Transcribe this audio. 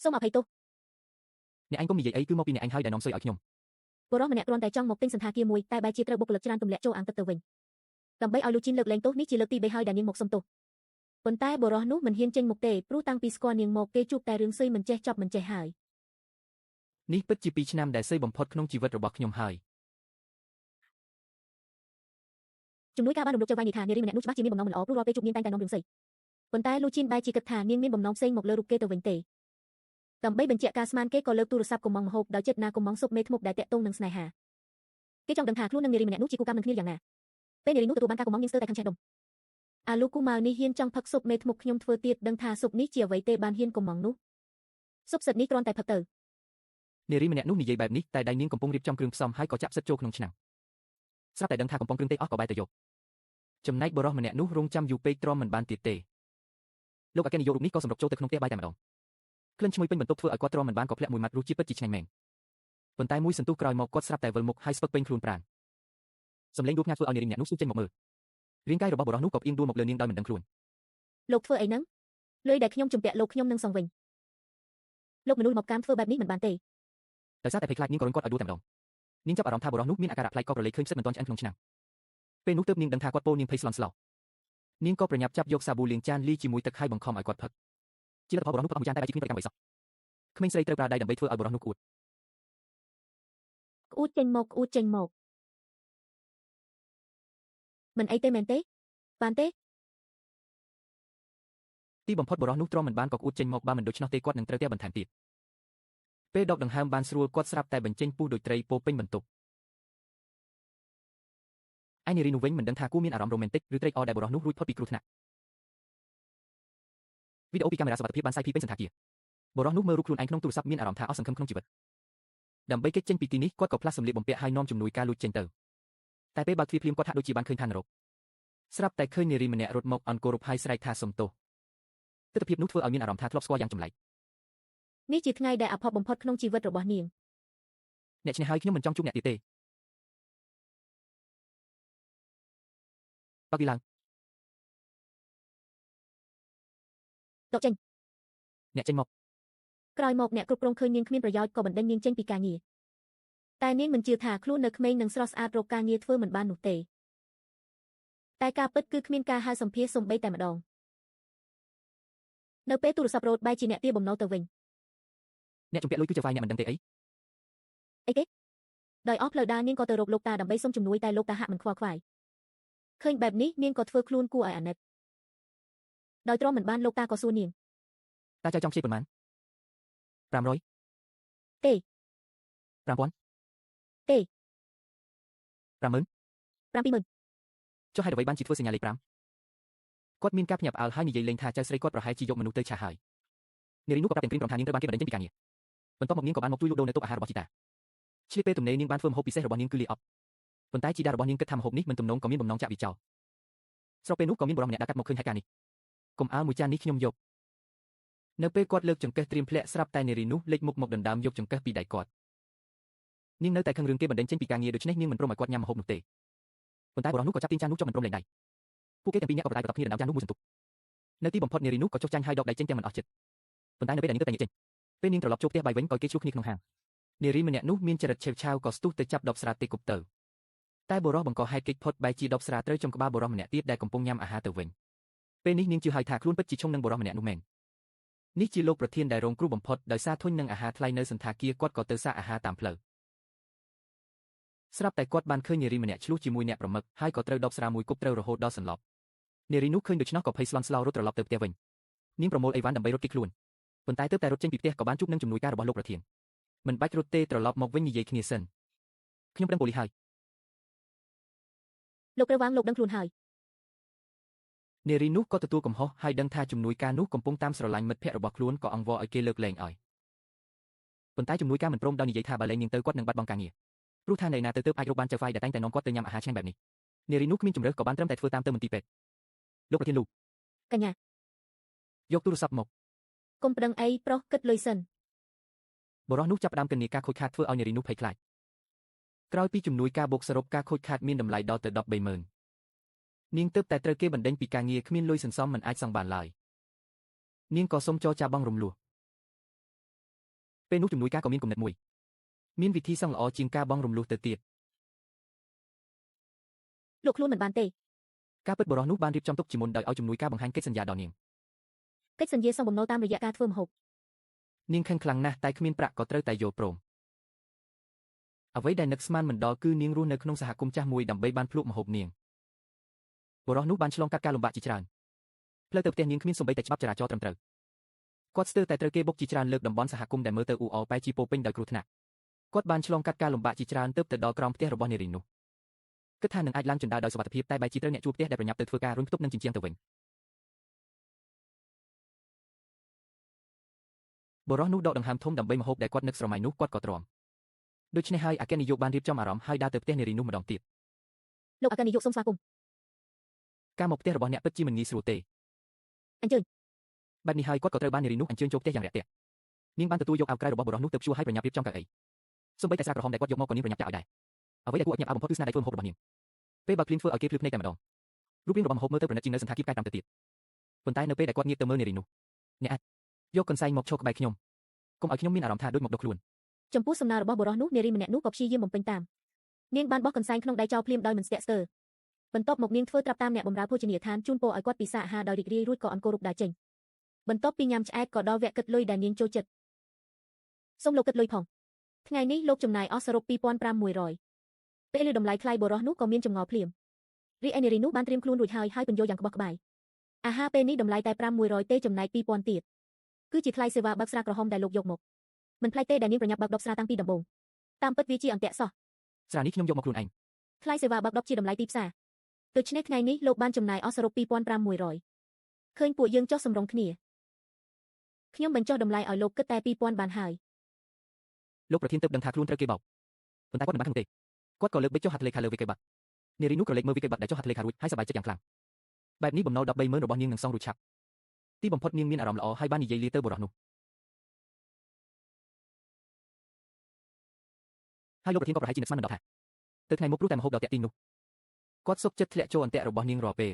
សូមអភ័យទោសអ្នកឯងកុំនិយាយអីគឺមកពីអ្នកឯងហើយដែលនាំស៊ុយឲ្យខ្ញុំបុរសម្នាក់គ្រាន់តែចង់មកទិញសន្តាគារមួយតែបែរជាត្រូវបុគ្គលិកច្រើនទម្លាក់ចូលអាងទឹកទៅវិញដើម្បីឲ្យលូជីនលើកលែងទោសនេះជាលើកទី3ហើយដែលនាងមកសុំទោសប៉ុន្តែបុរសនោះមិនហ៊ានចេញមុខទេព្រោះតាំងពីស្គាល់នាងមកគេជួបតែរឿងស៊ុយមិនចេះចប់មិនចេះហើយនេះពិតជា2ឆ្នាំដែលស៊ុយបំផុតក្នុងជីវិតរបស់ខ្ញុំហើយជំនួយការបានរំលឹកចៅវាយនាងថានារីម្នាក់នោះច្បាស់ជាមានបំណងមិនល្អព្រោះរាល់ពេលជួបនាងតែងតែនាំរឿងស៊ុយប៉ុន្តែលូជីនបែរជាគិតថានាងមានបំណងផ្សេងមកលើរូបគេទៅវិញទេដើម្បីបញ្ជាក់ការស្មានគេក៏លើកទូរស័ព្ទកំងមហូបដោយចិត្តណាកំងស៊ុបមេធ្មប់ដែលតាក់ទងនឹងស្នេហាគេចង់ដឹងថាខ្លួននឹងនារីម្នាក់នោះជាគូកម្មនឹងគ្នាយ៉ាងណាពេលនារីនោះទទួលបានការកំងនាងស្ទើរតែខឹងឆេះដុំអាលូគូម៉ៅនេះហ៊ានចង់ផឹកស៊ុបមេធ្មប់ខ្ញុំធ្វើទៀតដឹងថាស៊ុបនេះជាអ្វីទេបានហ៊ានកំងនោះស៊ុបសិតនេះគ្រាន់តែផឹកទៅនារីម្នាក់នោះនិយាយបែបនេះតែដៃនាងកំពុងរៀបចំគ្រឿងផ្សំហើយក៏ចាប់សិតចូលក្នុងឆ្នាំងស្រាប់តែដឹងថាកំពុងគ្រឿងទេអស់ក៏បែរទៅយកចំណែកបុរសម្នាក់នោះរងចាំយូរពេកទ្រាំមិនបានទៀតទេលោកអគ្គនាយករូបនេះក៏សម្រុកចូលទៅក្នុងផ្ទះបាយតែម្ដងក្លិនឈ្ងុយពេញបន្ទប់ធ្វើឲ្យគាត់ទ្រាំមិនបានក៏ភ្លាក់មួយម៉ាត់រសជាតិពិតជាឆ្ងាញ់មែនប៉ុន្តែមួយសន្ទុះក្រោយមកគាត់ស្រាប់តែវិលមុខហើយស្ពឹកពេញខ្លួនប្រាណសម្លេងដួលភ្ញាក់ធ្វើឲ្យនារីម្នាក់នោះស៊ូចេញមកមើលរាងកាយរបស់បុរសនោះក៏ផ្អៀងដួលមកលើនាងដោយមិនដឹងខ្លួនលោកធ្វើអីហ្នឹងលុយដែលខ្ញុំជំពាក់លោកខ្ញុំនឹងសងវិញលោកមនុស្សមកកាមធ្វើបែបនេះមិនបានទេដោយសារតែភ័យខ្លាចនាងក៏រងគាត់ឲ្យដួលតែម្ដងនាងចាប់អារម្មណ៍ថាបុរសនោះមានអាការៈប្លែកក៏ប្រឡេកឃើញផ្សិតមិនទាន់ឆ្អិនក្នុងឆ្នាំងពេលនោះទើបនាងដឹងថាគាត់ពោលនាងភ័យស្លន់ស្លោនាងក៏ប្រញាប់ចាប់យកសាប៊ូលាងចានលាយជាមួយទឹកហើយបង្ខំឲ្យគាត់ផឹកជាលទ្ធផលបុរសនោះផឹកមួយចានតែបែរជាគ្មានប្រកម្មអ្វីសោះក្មេងស្រីត្រូវប្រើដៃដើម្បីធ្វើឲ្យបុរសនោះក្អួតចេញមកមិនអីទេមែនទេបានទេទីបំផុតបុរសនោះទ្រាំមិនបានក៏ក្អួតចេញមកបើមិនដូច្នោះទេគាត់នឹងត្រូវទះបន្ថែមទៀតពេលដកដង្ហើមបានស្រួលគាត់ស្រាប់តែបញ្ចេញពុះដូចត្រីពោពេញបន្ទប់ឯនារីនោះវិញមិនដឹងថាគួរមានអារម្មណ៍រ៉ូមែនទិកឬត្រេកអរដែលបុរសនោះរួចផុតពីគ្រោះថ្នាក់វីដេអូពីកាមេរ៉ាសុវត្ថិភាពបានសាយភាយពេញសន្តាគារបុរសនោះមើលរូបខ្លួនឯងក្នុងទូរស័ព្ទមានអារម្មណ៍ថាអស់សង្ឃឹមក្នុងជីវិតដើម្បីគេចចេញពីទីនេះគាត់ក៏ផ្លាស់សម្លៀកបំពាក់ហើយនាំជំនួយការលួចចេញទៅតែពេលបើកទ្វារភ្លាមគាត់ហាក់ដូចជាបានឃើញឋាននរកស្រាប់តែឃើញនារីម្នាក់រត់មកអង្គរគោរពហើយស្រែកថាសុំទោសទិដ្ឋភាពនោះធ្វើឲ្យមានអារម្មណ៍ថាធ្លាប់ស្គាល់យ៉ាងចម្លែកនេះជាថ្ងៃដែលអាផុតបំផុតក្នុងជីវិតរបស់នាងអ្នកឈ្នះហើយខ្ញុំមិនចង់ជួបអ្នកទៀតទេបើកវាឡើងដកចេញអ្នកចេញមកក្រោយមកអ្នកគ្រប់គ្រងឃើញនាងគ្មានប្រយោជន៍ក៏បណ្ដេញនាងចេញពីការងារតែនាងមិនជឿថាខ្លួននៅក្មេងនិងស្រស់ស្អាតរកការងារធ្វើមិនបាននោះទេតែការពិតគឺគ្មានការហៅសម្ភារសំបីតែម្ដងនៅពេលទូរស័ព្ទរោទបែរជាអ្នកទារបំណុលទៅវិញអ្នកជំពាក់លុយគឺជាវាយអ្នកមិនដឹងទេអីគេដោយអស់ផ្លូវដើរនាងក៏ទៅរកលោកតាដើម្បីសុំជំនួយតែលោកតាហាក់មិនខ្វល់ខ្វាយឃើញបែបនេះនាងក៏ធ្វើខ្លួនគួរឲ្យអាណិតដោយទ្រាំមិនបានលោកតាក៏សួរនាងតាចៅចង់ខ្ចីប៉ុន្មាន500ទេ5000ទេ50000 70000ចុះហេតុអ្វីបានជាធ្វើសញ្ញាលេខ5គាត់មានការភ្ញាក់ផ្អើលហើយនិយាយលេងថាចៅស្រីគាត់ប្រហែលជាយកមនុស្សទៅឆាហើយនារីនោះក៏ប្រាប់ទាំងព្រីមក្រុមថានាងត្រូវបានគេបណ្ដេញចេញពីការងារបន្ទាប់មកនាងក៏បានមកជួយលក់ដូរនៅតូបអាហាររបស់ជីតាឆ្លៀតពេលទំនេរនាងបានធ្វើម្ហូបពិសេសរបស់នាងគឺលីអប់ប៉ុន្តែជីតារបស់នាងគិតថាម្ហូបនេះមិនទំនងក៏មានបំណងចាក់វាចោលស្របពេលនោះក៏មានបុរសម្នាក់ដើរកាត់មកឃើញហេតុការណ៍នេះកុំអើមួយចាននេះខ្ញុំយកនៅពេលគាត់លើកចង្កឹះត្រៀមធ្លាក់ស្រាប់តែនារីនោះលេចមុខមកដណ្ដើមយកចង្កឹះពីដៃគាត់នាងនៅតែខឹងរឿងគេបណ្ដេញចេញពីការងារដូច្នេះនាងមិនព្រមឲ្យគាត់ញ៉ាំម្ហូបនោះទេប៉ុន្តែបុរសនោះក៏ចាប់ទាញចាននោះចុះមិនព្រមលែងដៃពួកគេទាំងពីរនាក់ក៏ប្រដៅបន្តគ្នាដណ្ដើមចាននោះមួយសន្ទុះនៅទីបំផុតនារីនោះក៏ចុះចាញ់ហើយដកដៃចេញទាំងមិនអស់ចិត្តប៉ុន្តែនៅពេលដែលនាងទៅតែងាកចេញពេលនាងត្រឡប់ចូលផ្ទះបាយវិញក៏គេឈ្លោះគ្នាក្នុងហាងនារីម្នាក់នោះមានចរិតឆេវឆាវក៏ស្ទុះទៅចាប់ដបស្រាទេគប់ទៅតែបុរសបង្កហេតុគេចផុតបែរជាដបស្រាត្រូវចំក្បាលបុរសម្នាក់ទៀតដែលកំពុងញ៉ាំអាហារទៅវិញពេលនេះនាងជឿហើយថាខ្លួនពិតជាឈុំនឹងបុរសម្នាក់នោះមែននេះជាលោកប្រធានដែលរងគ្រោះបំផុតដោយសារធុញនឹងអាហារថ្លៃនៅសន្តាគារគាត់ក៏ទៅសាកអាហារតាមផ្លូវស្រាប់តែគាត់បានឃើញនារីម្នាក់ឆ្លោះជាមួយអ្នកប្រមឹកហើយក៏ត្រូវដបស្រាមួយគប់ត្រូវរហូតដល់សន្លប់នារីនោះឃើញដូច្នោះក៏ភ័យស្លន់ស្លោរត់ត្រឡប់ទៅផ្ទះវិញនាងប្រមូលអីវ៉ាន់ដើម្បីរត់គេចខ្លួនប៉ុន្តែទើបតែរត់ចេញពីផ្ទះក៏បានជួបនឹងជំនួយការរបស់លោកប្រធានមិនបាច់រត់ទេត្រឡប់មកវិញនិយាយគ្នាសិនខ្ញុំប្តឹងប៉ូលីសហើយលោកត្រូវវាងលោកដឹងខ្លួនហើយនារីនោះក៏ទទួលកំហុសហើយដឹងថាជំនួយការនោះកំពុងតាមស្រឡាញ់មិត្តភក្តិរបស់ខ្លួនក៏អង្វរឲ្យគេលើកលែងឲ្យប៉ុន្តែជំនួយការមិនព្រមដោយនិយាយថាបើលែងនាងទៅគាត់នឹងបាត់បង់ការងារព្រោះថានៅណាទៅទើបអាចរកបានចៅហ្វាយដែលតែងតែនាំគាត់ទៅញ៉ាំអាហារឆ្ងាញ់បែបនេះនារីនោះគ្មានជំរឿសក៏បានត្រឹមតែធ្វើតាមទៅមន្ទីរពេទ្យលោកប្រធានលោកកញ្ញាយកទូរស័ព្ទមកកុំប្តឹងអីប្រុសគិតលុយសិនបុរសនោះចាប់ផ្ដើមគណនាការខូចខាតធ្វើឲ្យនារីនោះភ័យខ្លាចក្រោយពីជំនួយការបូកសរុបការខូចខាតមានតម្លៃដល់ទៅ130,000នាងទើបតែត្រូវគេបណ្ដេញពីការងារគ្មានលុយសន្សំមិនអាចសងបានឡើយនាងក៏សុំចរចាបង់រំលោះ ពេលនោះជំនួយការក៏មានគំនិតមួយមានវិធីសឹងល្អជាងការបង់រំលោះទៅទៀត លោកខ្លួនមិនបានទេ ការពិតបុរសនោះបានរៀបចំទុកជាមុនដោយឲ្យជំនួយការបង្ហាញកិច្ចសន្យាដល់នាង កិច្ចសន្យាសងបំណុលតាមរយៈការធ្វើម្ហូប នាងខឹងខ្លាំងណាស់តែគ្មានប្រាក់ក៏ត្រូវតែយល់ព្រមអ្វីដែលនឹកស្មានមិនដល់គឺនាងរស់នៅក្នុងសហគមន៍ចាស់មួយដើម្បីបានភ្លក់ម្ហូបនាងបុរសនោះបានឆ្លងកាត់ការលំបាកជាច្រើនផ្លូវទៅផ្ទះនាងគ្មានសូម្បីតែច្បាប់ចរាចរណ៍ត្រឹមត្រូវគាត់ស្ទើរតែត្រូវគេបុកជាច្រើនលើកតំបន់សហគមន៍ដែលមើលទៅអ៊ូអរប៉ែជីពោពេញដោយគ្រោះថ្នាក់គាត់បានឆ្លងកាត់ការលំបាកជាច្រើនទើបទៅដល់ក្រោមផ្ទះរបស់នារីនោះគិតថានឹងអាចឡើងជណ្ដើរដោយសុវត្ថិភាពតែបែរជាត្រូវអ្នកជួលផ្ទះដែលប្រញាប់ទៅធ្វើការរុញផ្ទុកនឹងជញ្ជាំងទៅវិញបុរសនោះដកដង្ហើមធំដើម្បីម្ហូបដែលគាត់នឹកស្រមៃនោះគាត់ក៏ទ្រាំដូច្នេះហើយអគ្គនាយកបានរៀបចំអារម្មណ៍ហើយដើរទៅផ្ទះនារីនោះម្ដងទៀត លោកអគ្គនាយកសូមស្វាគមន៍ ការមកផ្ទះរបស់អ្នកពិតជាមិនងាយស្រួលទេ អញ្ជើញ បែបនេះហើយគាត់ក៏ត្រូវបាននារីនោះអញ្ជើញចូលផ្ទះយ៉ាងរាក់ទាក់នាងបានទទួលយកអាវក្រៅរបស់បុរសនោះទៅព្យួរឲ្យប្រញាប់រៀបចំកៅអីសូម្បីតែស្រាក្រហមដែលគាត់យកមកក៏នាងប្រញាប់ចាក់ឲ្យដែរអ្វីដែលគួរឲ្យញាប់អាវបំផុតគឺស្នាដៃធ្វើម្ហូបរបស់នាងពេលបើភ្លាមធ្វើឲ្យគេភ្លឺភ្នែកតែម្ដងរូបរាងរបស់ម្ហូបមើលទៅប្រណិតជាងនៅសន្តាគារកាយតាមទៅទៀតប៉ុន្តែនៅពេលដែលគាត់ងាកទៅមើលនារីនោះអ្នកអាចយកកន្សែងមកឈរក្បែរខ្ញុំកុំឲ្យខ្ញុំមានអារម្មណ៍ថាដូចមកដុសខ្លួន ចំពោះសំណើរបស់បុរសនោះនារីម្នាក់នោះក៏ព្យាយាមបំពេញតាមនាងបានបោះកន្សែងក្នុងដៃចោលភ្លាមដោយមិនស្ទាក់ស្ទើរបន្ទាប់មកនាងធ្វើត្រាប់តាមអ្នកបម្រើភោជនីយដ្ឋានជូនពរឲ្យគាត់ពិសាអាហារដោយរីករាយរួចក៏អង្គររូបដើរចេញបន្ទាប់ពីញ៉ាំឆ្អែតក៏ដល់វគ្គគិតលុយដែលនាងចូលចិត្តសូមលោកគិតលុយផងថ្ងៃនេះលោកចំណាយអស់សរុប 2500 ពេលលើតម្លៃថ្លៃបុរសនោះក៏មានចម្ងល់ភ្លាមរីឯនារីនោះបានត្រៀមខ្លួនរួចហើយពន្យល់យ៉ាងក្បោះក្បាយអាហារពេលនេះតម្លៃតែ 500 ទេចំណែក 2000 ទៀតគឺជាថ្លៃសេវាបើកស្រាក្រហមដែលលោកយកមកមិនប្លែកទេដែលនាងប្រញាប់បើកដបស្រាតាំងពីដំបូងតាមពិតវាជាអន្ទាក់សោះ ស្រានេះខ្ញុំយកមកខ្លួនឯង ថ្លៃសេវាបើកដបជាតម្លៃទីផ្សារដូច្នេះថ្ងៃនេះលោកបានចំណាយអស់សរុប 2500 ឃើញពួកយើងចុះសម្រុងគ្នាខ្ញុំបញ្ចុះតម្លៃឲ្យលោកគិតតែ 2000 បានហើយ លោកប្រធានទើបដឹងថាខ្លួនត្រូវគេបោកប៉ុន្តែគាត់មិនបានទេគាត់ក៏លើកបិទចុះហត្ថលេខាលើវិកេប័ត្រនារីនោះក៏លេខមើលវិកេប័ត្រដែលចុះហត្ថលេខារួចហើយសប្បាយចិត្តយ៉ាងខ្លាំងបែបនេះបំណុល 130,000 របស់នាងនឹងសងរួចឆាប់ទីបំផុតនាងមានអារម្មណ៍ល្អហើយបាននិយាយលាទៅបុរសនោះហើយលោកប្រធានក៏ប្រហែលជានឹកស្មានមិនដល់ថាទៅថ្ងៃមុខព្រោះតែម្ហូបដ៏តាក់ទាញនោះគាត់សុខចិត្តធ្លាក់ចូលអន្ទាក់របស់នាងរាល់ពេល